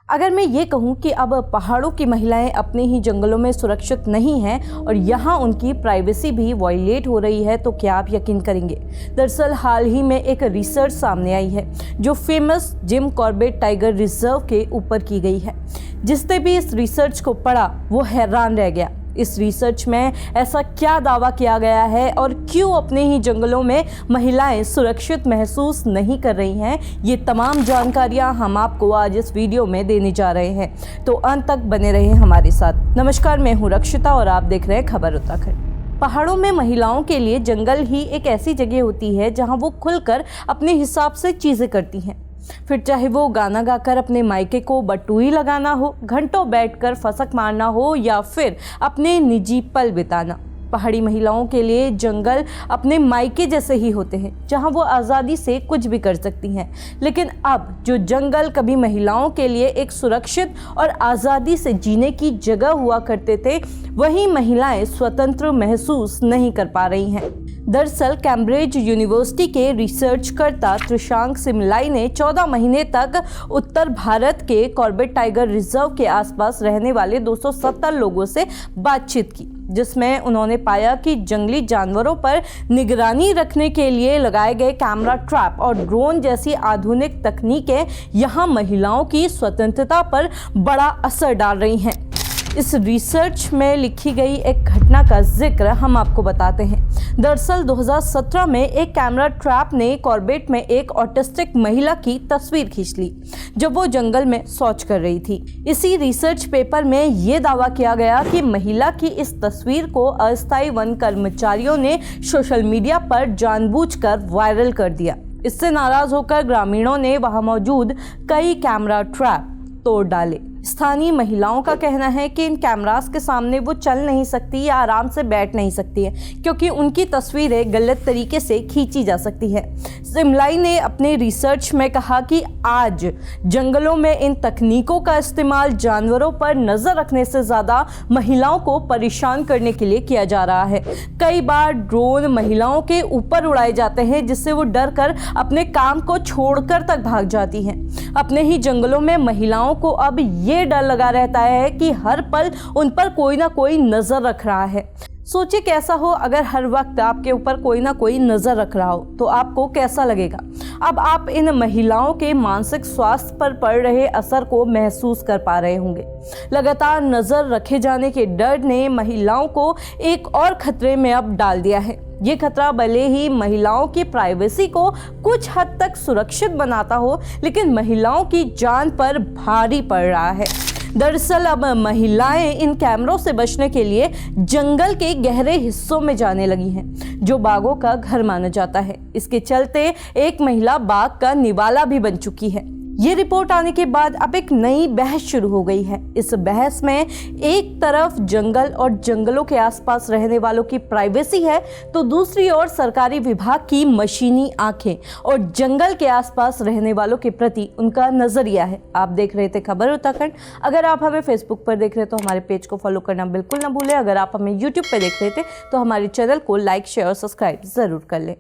अगर मैं ये कहूँ कि अब पहाड़ों की महिलाएं अपने ही जंगलों में सुरक्षित नहीं हैं और यहाँ उनकी प्राइवेसी भी वायलेट हो रही है, तो क्या आप यकीन करेंगे? दरअसल हाल ही में एक रिसर्च सामने आई है जो famous Jim Corbett tiger reserve के ऊपर की गई है। जिसने भी इस रिसर्च को पढ़ा वो हैरान रह गया। इस रिसर्च में ऐसा क्या दावा किया गया है और क्यों अपने ही जंगलों में महिलाएं सुरक्षित महसूस नहीं कर रही हैं, ये तमाम जानकारियां हम आपको आज इस वीडियो में देने जा रहे हैं। तो अंत तक बने रहें हमारे साथ। नमस्कार, मैं हूं रक्षिता और आप देख रहे हैं खबर उत्तराखंड। पहाड़ों में महिलाओं के लिए जंगल ही एक ऐसी जगह होती है जहां वो खुलकर अपने हिसाब से चीज़ें करती हैं। फिर चाहे वो गाना गाकर अपने मायके को बटुई लगाना हो, घंटों बैठकर फसक मारना हो या फिर अपने निजी पल बिताना। पहाड़ी महिलाओं के लिए जंगल अपने मायके जैसे ही होते हैं जहां वो आज़ादी से कुछ भी कर सकती हैं। लेकिन अब जो जंगल कभी महिलाओं के लिए एक सुरक्षित और आज़ादी से जीने की जगह हुआ करते थे, वहीं महिलाएं स्वतंत्र महसूस नहीं कर पा रही हैं। दरअसल कैम्ब्रिज यूनिवर्सिटी के रिसर्चकर्ता त्रिशांक सिमलाई ने 14 महीने तक उत्तर भारत के कॉर्बेट टाइगर रिजर्व के आसपास रहने वाले 270 लोगों से बातचीत की, जिसमें उन्होंने पाया कि जंगली जानवरों पर निगरानी रखने के लिए लगाए गए कैमरा ट्रैप और ड्रोन जैसी आधुनिक तकनीकें यहाँ महिलाओं की स्वतंत्रता पर बड़ा असर डाल रही हैं। इस रिसर्च में लिखी गई एक घटना का जिक्र हम आपको बताते हैं। दरअसल 2017 में एक कैमरा ट्रैप ने कॉर्बेट में एक ऑटिस्टिक महिला की तस्वीर खींच ली जब वो जंगल में शौच कर रही थी। इसी रिसर्च पेपर में ये दावा किया गया कि महिला की इस तस्वीर को अस्थायी वन कर्मचारियों ने सोशल मीडिया पर जानबूझकर वायरल कर दिया। इससे नाराज होकर ग्रामीणों ने वहां मौजूद कई कैमरा ट्रैप तोड़ डाले। स्थानीय महिलाओं का कहना है कि इन कैमरास के सामने वो चल नहीं सकती या आराम से बैठ नहीं सकती है, क्योंकि उनकी तस्वीरें गलत तरीके से खींची जा सकती है। सिमलाई ने अपने रिसर्च में कहा कि आज जंगलों में इन तकनीकों का इस्तेमाल जानवरों पर नजर रखने से ज़्यादा महिलाओं को परेशान करने के लिए किया जा रहा है। कई बार ड्रोन महिलाओं के ऊपर उड़ाए जाते हैं, जिससे वो डर कर अपने काम को छोड़कर तक भाग जाती हैं। अपने ही जंगलों में महिलाओं को अब ये डर लगा रहता है कि हर पल उन पर कोई ना कोई नजर रख रहा है। सोचिए कैसा हो अगर हर वक्त आपके ऊपर कोई ना कोई नजर रख रहा हो, तो आपको कैसा लगेगा? अब आप इन महिलाओं के मानसिक स्वास्थ्य पर पड़ रहे असर को महसूस कर पा रहे होंगे। लगातार नजर रखे जाने के डर ने महिलाओं को एक और खतरे में अब डाल दिया है। ये खतरा भले ही महिलाओं की प्राइवेसी को कुछ हद तक सुरक्षित बनाता हो, लेकिन महिलाओं की जान पर भारी पड़ रहा है। दरअसल अब महिलाएं इन कैमरों से बचने के लिए जंगल के गहरे हिस्सों में जाने लगी हैं, जो बाघों का घर माना जाता है। इसके चलते एक महिला बाघ का निवाला भी बन चुकी है। ये रिपोर्ट आने के बाद अब एक नई बहस शुरू हो गई है। इस बहस में एक तरफ जंगल और जंगलों के आसपास रहने वालों की प्राइवेसी है, तो दूसरी ओर सरकारी विभाग की मशीनी आंखें और जंगल के आसपास रहने वालों के प्रति उनका नजरिया है। आप देख रहे थे खबर उत्तराखंड। अगर आप हमें फेसबुक पर देख रहे हैं तो हमारे पेज को फॉलो करना बिल्कुल ना भूलें। अगर आप हमें यूट्यूब पर देख रहे थे तो हमारे चैनल को लाइक, शेयर और सब्सक्राइब जरूर कर लें।